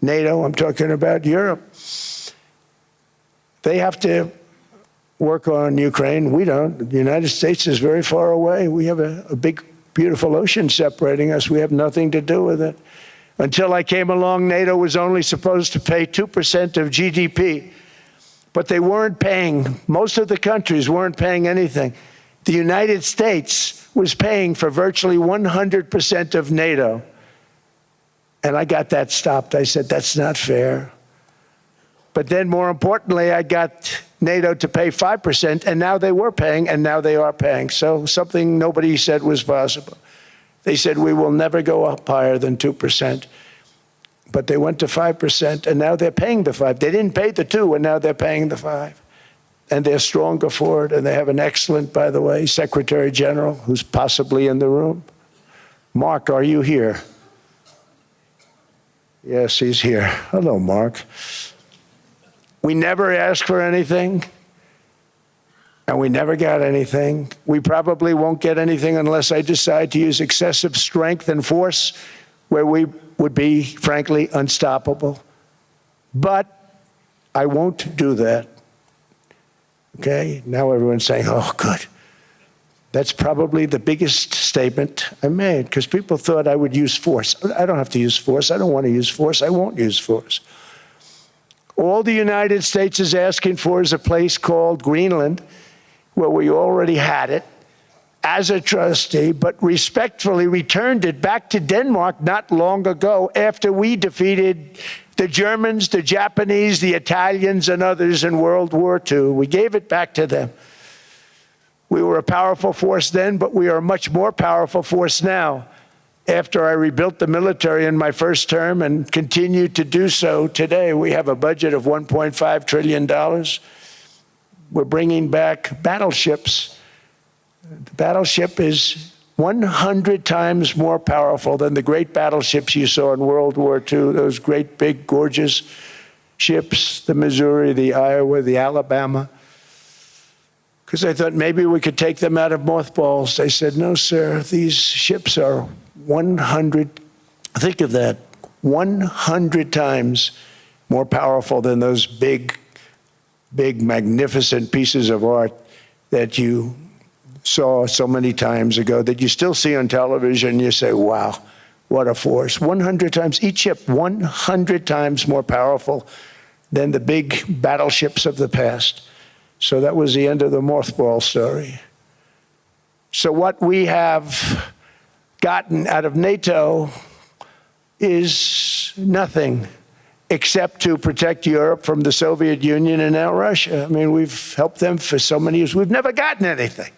NATO, I'm talking about Europe. They have to work on Ukraine. We don't. The United States is very far away. We have a big, beautiful ocean separating us. We have nothing to do with it. Until I came along, NATO was only supposed to pay 2% of GDP, but they weren't paying. Most of the countries weren't paying anything. The United States was paying for virtually 100% of NATO. And I got that stopped. I said, that's not fair. But then more importantly, I got NATO to pay 5%, and now they were paying, and now they are paying. So something nobody said was possible. They said, we will never go up higher than 2%. But they went to 5%, and now they're paying the 5. They didn't pay the 2, and now they're paying the 5. And they're stronger for it, and they have an excellent, by the way, Secretary General, who's possibly in the room. Mark, are you here? Yes, he's here. Hello, Mark. We never asked for anything, and we never got anything. We probably won't get anything unless I decide to use excessive strength and force, where we would be, frankly, unstoppable. But I won't do that. Okay? Now everyone's saying, oh, good. That's probably the biggest statement I made, because people thought I would use force. I don't have to use force. I don't want to use force. I won't use force. All the United States is asking for is a place called Greenland, where we already had it as a trustee, but respectfully returned it back to Denmark not long ago after we defeated the Germans, the Japanese, the Italians, and others in World War II. We gave it back to them. We were a powerful force then, but we are a much more powerful force now. After I rebuilt the military in my first term and continue to do so today, we have a budget of $1.5 trillion. We're bringing back battleships. The battleship is 100 times more powerful than the great battleships you saw in World War II, those great, big, gorgeous ships, the Missouri, the Iowa, the Alabama. Because I thought maybe we could take them out of mothballs. They said, no, sir, these ships are 100, think of that, 100 times more powerful than those big, magnificent pieces of art that you saw so many times ago, that you still see on television. You say, wow, what a force. 100 times, each ship 100 times more powerful than the big battleships of the past. So that was the end of the mothball story. So what we have gotten out of NATO is nothing except to protect Europe from the Soviet Union and now Russia. I mean, we've helped them for so many years. We've never gotten anything,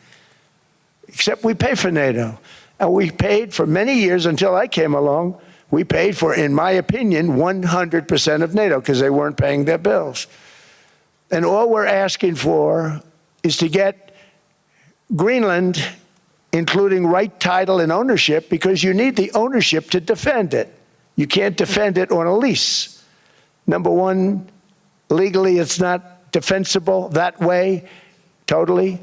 except we pay for NATO. And we paid for many years until I came along. We paid for, in my opinion, 100% of NATO because they weren't paying their bills. And all we're asking for is to get Greenland, including right title and ownership, because you need the ownership to defend it. You can't defend it on a lease. Number one, legally it's not defensible that way, totally.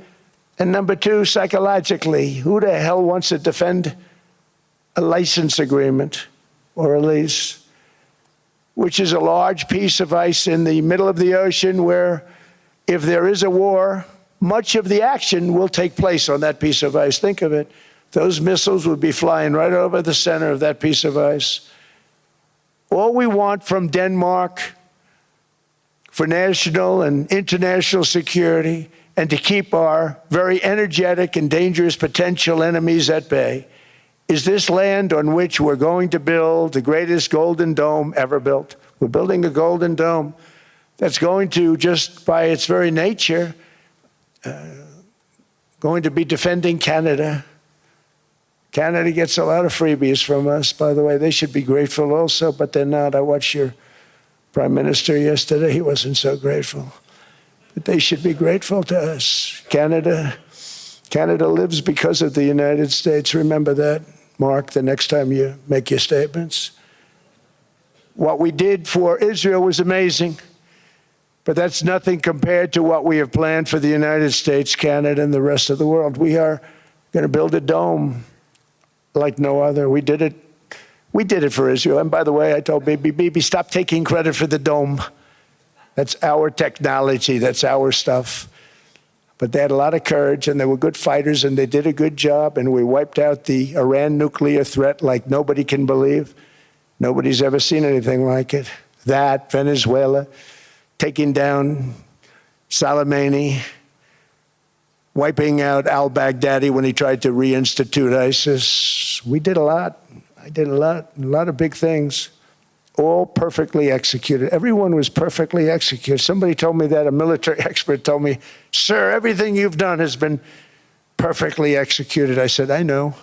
And number two, psychologically, who the hell wants to defend a license agreement or a lease, which is a large piece of ice in the middle of the ocean where if there is a war, much of the action will take place on that piece of ice. Think of it. Those missiles would be flying right over the center of that piece of ice. All we want from Denmark for national and international security and to keep our very energetic and dangerous potential enemies at bay is this land on which we're going to build the greatest golden dome ever built. We're building a golden dome that's going to, just by its very nature, going to be defending Canada. Canada gets a lot of freebies from us, by the way. They should be grateful also, but they're not. I watched your prime minister yesterday. He wasn't so grateful. But they should be grateful to us. Canada lives because of the United States. Remember that, Mark, the next time you make your statements. What we did for Israel was amazing, but that's nothing compared to what we have planned for the United States, Canada, and the rest of the world. We are going to build a dome like no other. We did it We did it for Israel. And by the way, I told Bibi, stop taking credit for the dome. That's our technology. That's our stuff. But they had a lot of courage, and they were good fighters, and they did a good job, and we wiped out the Iran nuclear threat like nobody can believe. Nobody's ever seen anything like it. That, Venezuela, taking down Soleimani, wiping out al-Baghdadi when he tried to reinstitute ISIS. We did a lot. I did a lot of big things, all perfectly executed. Everyone was perfectly executed. Somebody told me that, a military expert told me, sir, everything you've done has been perfectly executed. I said, I know.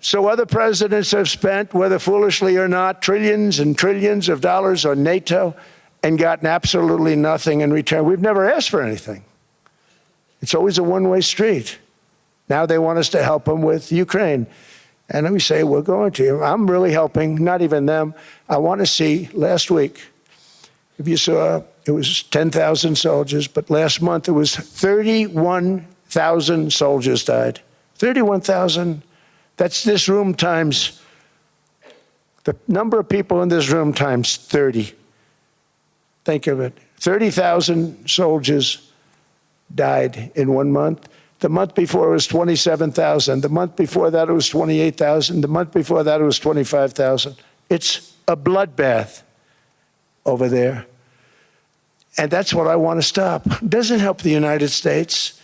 So other presidents have spent, whether foolishly or not, trillions and trillions of dollars on NATO and gotten absolutely nothing in return. We've never asked for anything. It's always a one-way street. Now they want us to help them with Ukraine. And we say, we're going to. I'm really helping, not even them. I want to see, last week, if you saw, it was 10,000 soldiers, but last month it was 31,000 soldiers died. 31,000. That's this room times, the number of people in this room times 30. Think of it. 30,000 soldiers died in 1 month. The month before it was 27,000. The month before that it was 28,000. The month before that it was 25,000. It's a bloodbath over there. And that's what I want to stop. It doesn't help the United States,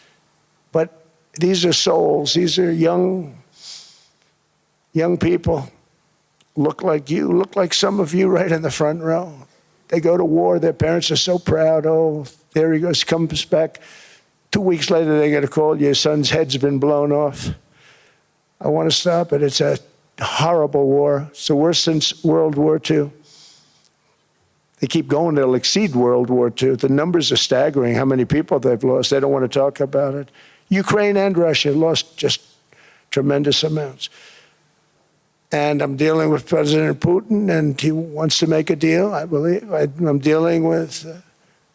but these are souls. These are young people. Look like you, look like some of you right in the front row. They go to war. Their parents are so proud. Oh, there he goes, comes back. 2 weeks later, they get a call, your son's head's been blown off. I want to stop it. It's a horrible war. It's the worst since World War II. They keep going, they'll exceed World War II. The numbers are staggering, how many people they've lost. They don't want to talk about it. Ukraine and Russia lost just tremendous amounts. And I'm dealing with President Putin, and he wants to make a deal, I believe. I'm dealing with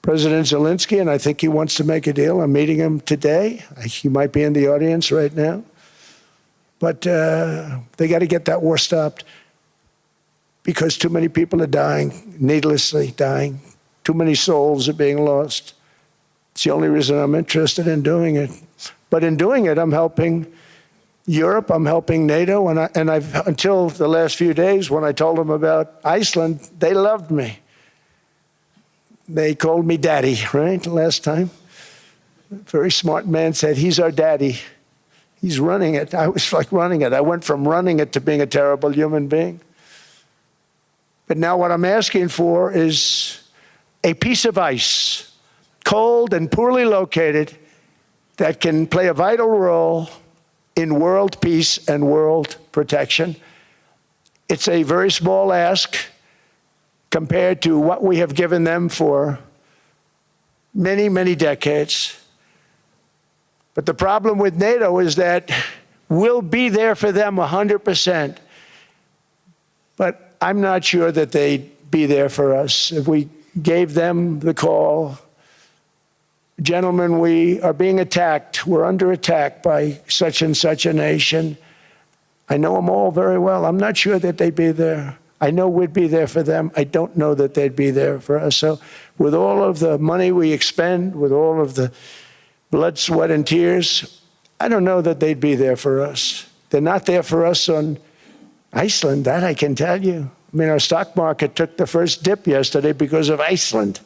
President Zelensky, and I think he wants to make a deal. I'm meeting him today. He might be in the audience right now. But they got to get that war stopped because too many people are dying, needlessly dying. Too many souls are being lost. It's the only reason I'm interested in doing it. But in doing it, I'm helping Europe, I'm helping NATO, and I've until the last few days when I told them about Iceland, they loved me. They called me daddy, right, last time. A very smart man said, he's our daddy. He's running it. I was like running it. I went from running it to being a terrible human being. But now what I'm asking for is a piece of ice, cold and poorly located, that can play a vital role in world peace and world protection. It's a very small ask compared to what we have given them for many, many decades. But the problem with NATO is that we'll be there for them 100%. But I'm not sure that they'd be there for us. If we gave them the call, gentlemen, we are being attacked. We're under attack by such and such a nation. I know them all very well. I'm not sure that they'd be there. I know we'd be there for them. I don't know that they'd be there for us. So with all of the money we expend, with all of the blood, sweat, and tears, I don't know that they'd be there for us. They're not there for us on Iceland, that I can tell you. I mean, our stock market took the first dip yesterday because of Iceland.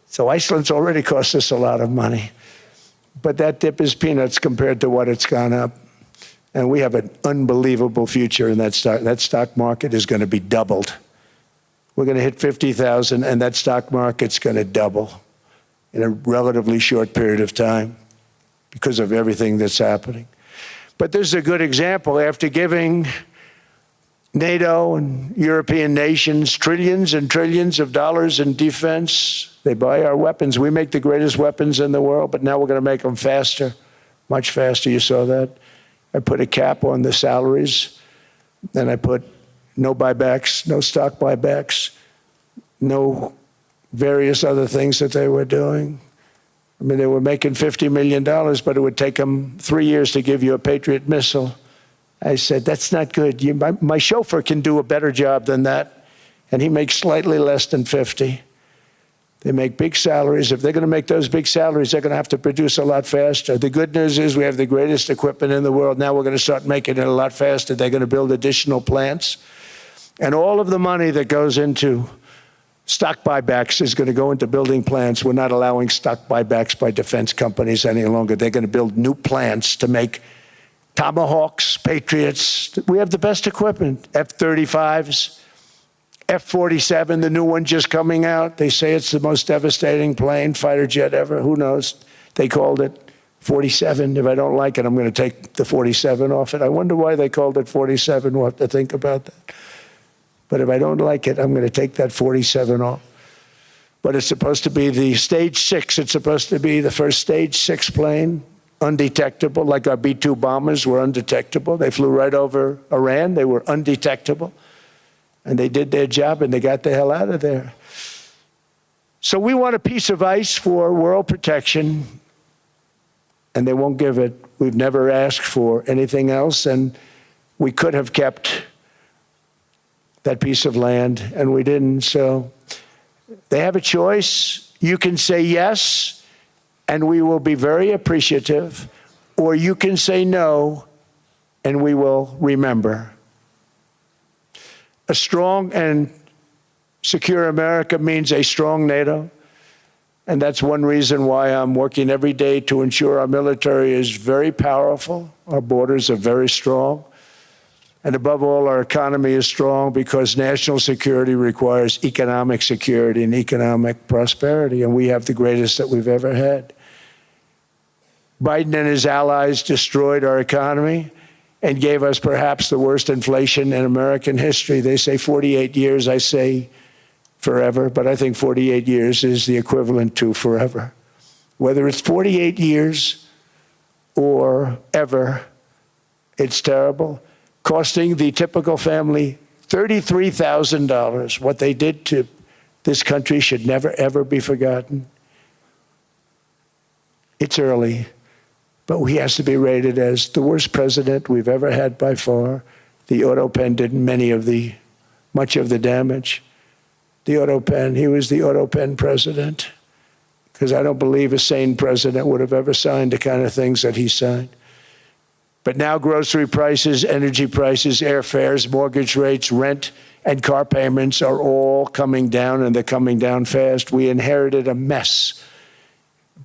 So Iceland's already cost us a lot of money. But that dip is peanuts compared to what it's gone up. And we have an unbelievable future in that stock. That stock market is going to be doubled. We're going to hit 50,000, and that stock market's going to double in a relatively short period of time because of everything that's happening. But this is a good example. After giving NATO and European nations trillions and trillions of dollars in defense, they buy our weapons. We make the greatest weapons in the world, but now we're going to make them faster, much faster. You saw that. I put a cap on the salaries, and I put no buybacks, no stock buybacks, no various other things that they were doing. I mean, they were making $50 million, but it would take them 3 years to give you a Patriot missile. I said, that's not good. My chauffeur can do a better job than that, and he makes slightly less than 50. They make big salaries. If they're going to make those big salaries, they're going to have to produce a lot faster. The good news is we have the greatest equipment in the world. Now we're going to start making it a lot faster. They're going to build additional plants. And all of the money that goes into stock buybacks is going to go into building plants. We're not allowing stock buybacks by defense companies any longer. They're going to build new plants to make Tomahawks, Patriots. We have the best equipment, F-35s. F-47, the new one just coming out. They say it's the most devastating plane, fighter jet ever. Who knows? They called it 47. If I don't like it, I'm going to take the 47 off it. I wonder why they called it 47. We'll have to think about that. But if I don't like it, I'm going to take that 47 off. But it's supposed to be the stage 6. It's supposed to be the first stage 6 plane, undetectable, like our B-2 bombers were undetectable. They flew right over Iran. They were undetectable. And they did their job, and they got the hell out of there. So we want a piece of ice for world protection, and they won't give it. We've never asked for anything else, and we could have kept that piece of land, and we didn't. So they have a choice. You can say yes, and we will be very appreciative, or you can say no, and we will remember. A strong and secure America means a strong NATO. And that's one reason why I'm working every day to ensure our military is very powerful, our borders are very strong, and above all, our economy is strong, because national security requires economic security and economic prosperity, and we have the greatest that we've ever had. Biden and his allies destroyed our economy and gave us perhaps the worst inflation in American history. They say 48 years, I say forever, but I think 48 years is the equivalent to forever. Whether it's 48 years or ever, it's terrible, costing the typical family $33,000. What they did to this country should never, ever be forgotten. It's early, but he has to be rated as the worst president we've ever had by far. The auto pen did much of the damage. The auto pen, he was the auto pen president, because I don't believe a sane president would have ever signed the kind of things that he signed. But now grocery prices, energy prices, airfares, mortgage rates, rent, and car payments are all coming down, and they're coming down fast. We inherited a mess,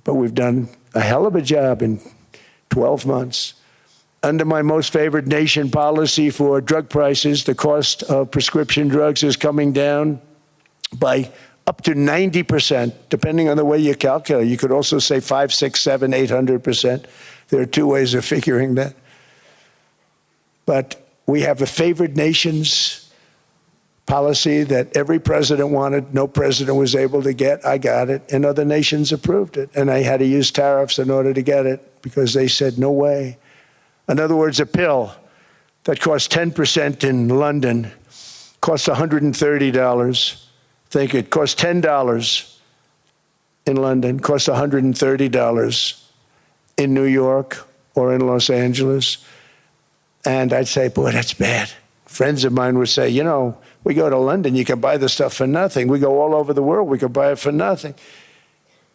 but we've done a hell of a job in 12 months. Under my most favored nation policy for drug prices, the cost of prescription drugs is coming down by up to 90%, depending on the way you calculate. You could also say 5, 6, 7, 800%. There are two ways of figuring that. But we have a favored nations policy that every president wanted, no president was able to get. I got it, and other nations approved it. And I had to use tariffs in order to get it, because they said, no way. In other words, a pill that costs 10% in London costs $130. Think it costs $10 in London, costs $130 in New York or in Los Angeles. And I'd say, boy, that's bad. Friends of mine would say, you know, we go to London, you can buy the stuff for nothing. We go all over the world, we can buy it for nothing.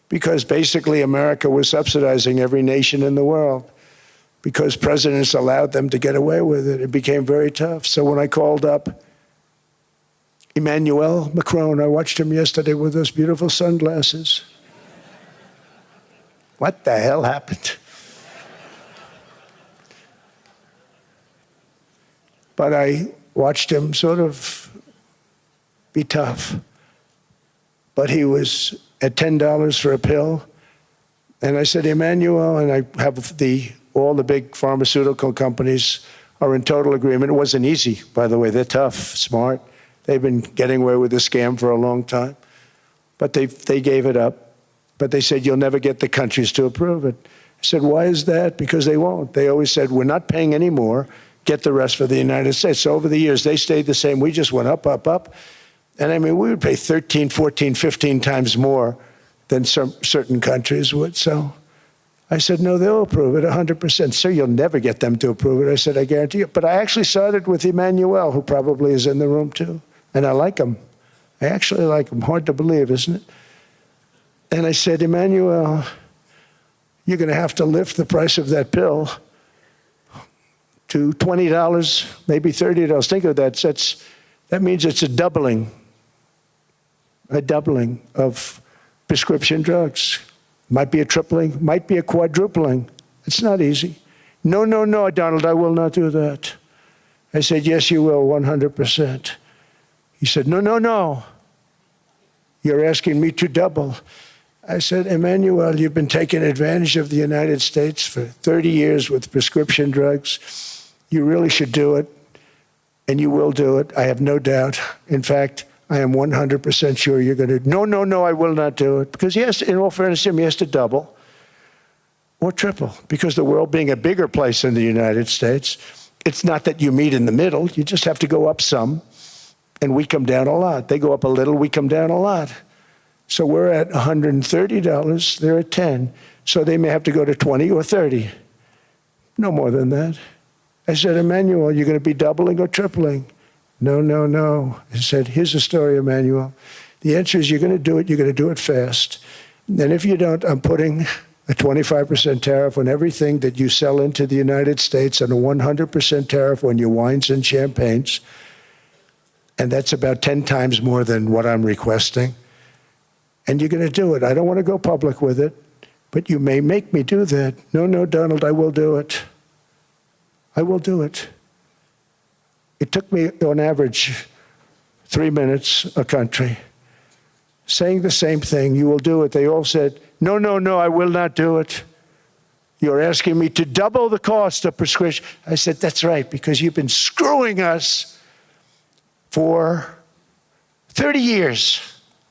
Because basically America was subsidizing every nation in the world, because presidents allowed them to get away with it. It became very tough. So when I called up Emmanuel Macron, I watched him yesterday with those beautiful sunglasses. What the hell happened? But I watched him sort of be tough. But he was at $10 for a pill. And I said, Emmanuel, and I have all the big pharmaceutical companies are in total agreement. It wasn't easy, by the way. They're tough, smart. They've been getting away with this scam for a long time. But they gave it up. But they said, you'll never get the countries to approve it. I said, why is that? Because they won't. They always said, we're not paying any more. Get the rest for the United States. So over the years, they stayed the same. We just went up, up, up. And I mean, we would pay 13, 14, 15 times more than certain countries would. So I said, no, they'll approve it 100%. Sir, you'll never get them to approve it. I said, I guarantee you. But I actually started with Emmanuel, who probably is in the room too. And I like him. I actually like him. Hard to believe, isn't it? And I said, Emmanuel, you're going to have to lift the price of that pill to $20, maybe $30. Think of that. That means it's a doubling of prescription drugs. Might be a tripling, might be a quadrupling. It's not easy. No, no, no, Donald, I will not do that. I said, yes, you will, 100%. He said, no, no, no. You're asking me to double. I said, Emmanuel, you've been taking advantage of the United States for 30 years with prescription drugs. You really should do it, and you will do it. I have no doubt. In fact, I am 100% sure you're going to. No, no, no, I will not do it. Because he has to, in all fairness to him, he has to double or triple. Because the world being a bigger place than the United States, it's not that you meet in the middle. You just have to go up some, and we come down a lot. They go up a little, we come down a lot. So we're at $130, they're at 10. So they may have to go to 20 or 30. No more than that. I said, Emmanuel, you're going to be doubling or tripling? No, no, no. I said, here's the story, Emmanuel. The answer is you're going to do it. You're going to do it fast. And if you don't, I'm putting a 25% tariff on everything that you sell into the United States and a 100% tariff on your wines and champagnes. And that's about 10 times more than what I'm requesting. And you're going to do it. I don't want to go public with it, but you may make me do that. No, no, Donald, I will do it. I will do it. It took me, on average, 3 minutes a country, saying the same thing. You will do it. They all said, no, no, no, I will not do it. You're asking me to double the cost of prescription. I said, that's right, because you've been screwing us for 30 years.